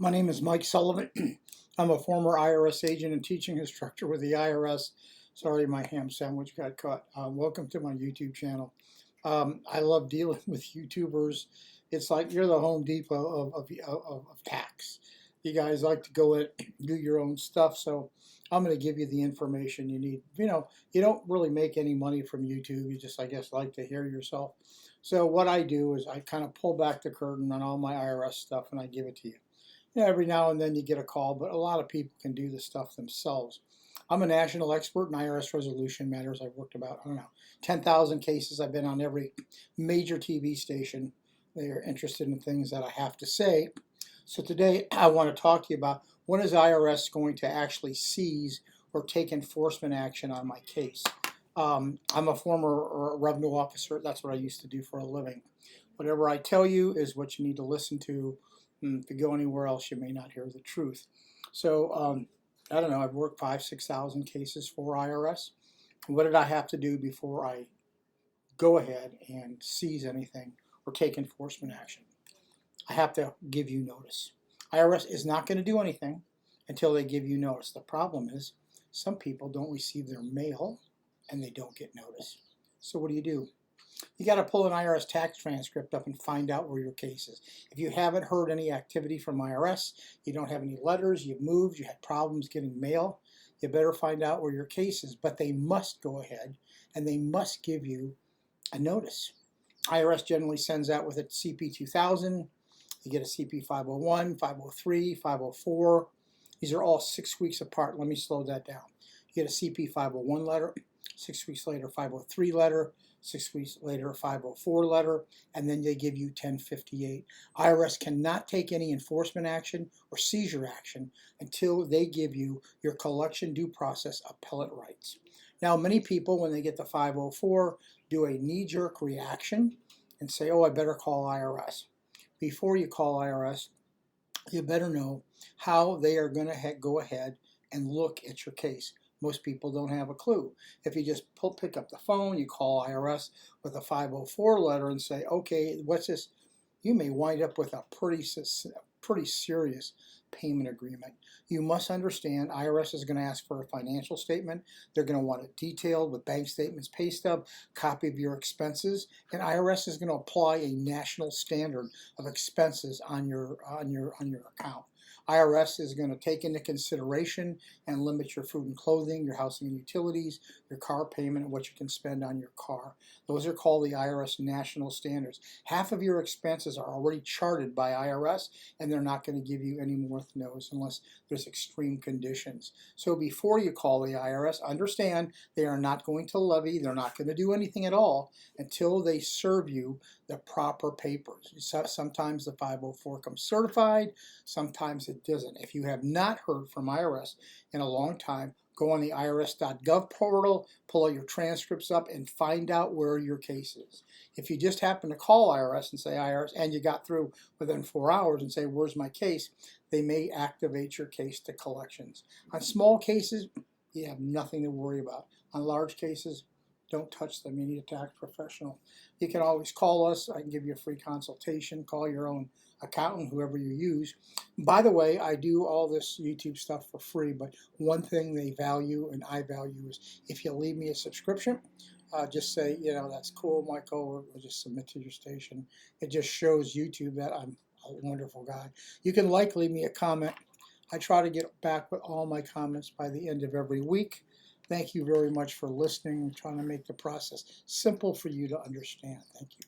My name is Mike Sullivan. I'm a former IRS agent and teaching instructor with the IRS. Sorry, my ham sandwich got caught. Welcome to my YouTube channel. I love dealing with YouTubers. It's like you're the Home Depot of tax. You guys like to go in, do your own stuff, so I'm going to give you the information you need. You don't really make any money from YouTube. You just, I guess, like to hear yourself. So what I do is I kind of pull back the curtain on all my IRS stuff and I give it to you. Every now and then you get a call, but a lot of people can do this stuff themselves. I'm a national expert in IRS resolution matters. I've worked about, 10,000 cases. I've been on every major TV station. They are interested in things that I have to say. So today I want to talk to you about when is IRS going to actually seize or take enforcement action on my case. I'm a former revenue officer. That's what I used to do for a living. Whatever I tell you is what you need to listen to. If you go anywhere else, you may not hear the truth. So I don't know. I've worked 6,000 cases for IRS. What did I have to do before I go ahead and seize anything or take enforcement action? I have to give you notice. IRS is not going to do anything until they give you notice. The problem is some people don't receive their mail and they don't get notice. So what do? You got to pull an IRS tax transcript up and find out where your case is. If you haven't heard any activity from IRS, you don't have any letters, you've moved, you had problems getting mail, you better find out where your case is. But they must go ahead and they must give you a notice. IRS generally sends out with it CP 2000. You get a CP 501, 503, 504. These are all 6 weeks apart. Let me slow that down. You get a CP 501 letter, 6 weeks later 503 letter, 6 weeks later a 504 letter, and then they give you 1058. IRS cannot take any enforcement action or seizure action until they give you your collection due process appellate rights. Now, many people, when they get the 504, do a knee-jerk reaction and say, oh, I better call IRS. Before you call IRS, you better know how they are going to go ahead and look at your case. Most people don't have a clue. If you just pick up the phone, you call IRS with a 504 letter and say, okay, what's this? You may wind up with a pretty serious payment agreement. You must understand IRS is going to ask for a financial statement. They're going to want it detailed with bank statements, pay stub, copy of your expenses, and IRS is going to apply a national standard of expenses on your account. IRS is going to take into consideration and limit your food and clothing, your housing and utilities, your car payment, and what you can spend on your car. Those are called the IRS national standards. Half of your expenses are already charted by IRS, and they're not going to give you any more notice unless there's extreme conditions. So before you call the IRS, understand they are not going to levy, they're not going to do anything at all until they serve you the proper papers. Sometimes the 504 comes certified, sometimes it doesn't. If you have not heard from IRS in a long time, go on the irs.gov portal, pull out your transcripts up, and find out where your case is. If you just happen to call IRS and say IRS, and you got through within 4 hours and say, where's my case? They may activate your case to collections. On small cases, you have nothing to worry about. On large cases, don't touch them. You need a tax professional. You can always call us. I can give you a free consultation. Call your own accountant, whoever you use. By the way, I do all this YouTube stuff for free, but one thing they value and I value is if you leave me a subscription, just say, that's cool, Michael, or just submit to your station. It just shows YouTube that I'm a wonderful guy. You can leave me a comment. I try to get back with all my comments by the end of every week. Thank you very much for listening and trying to make the process simple for you to understand. Thank you.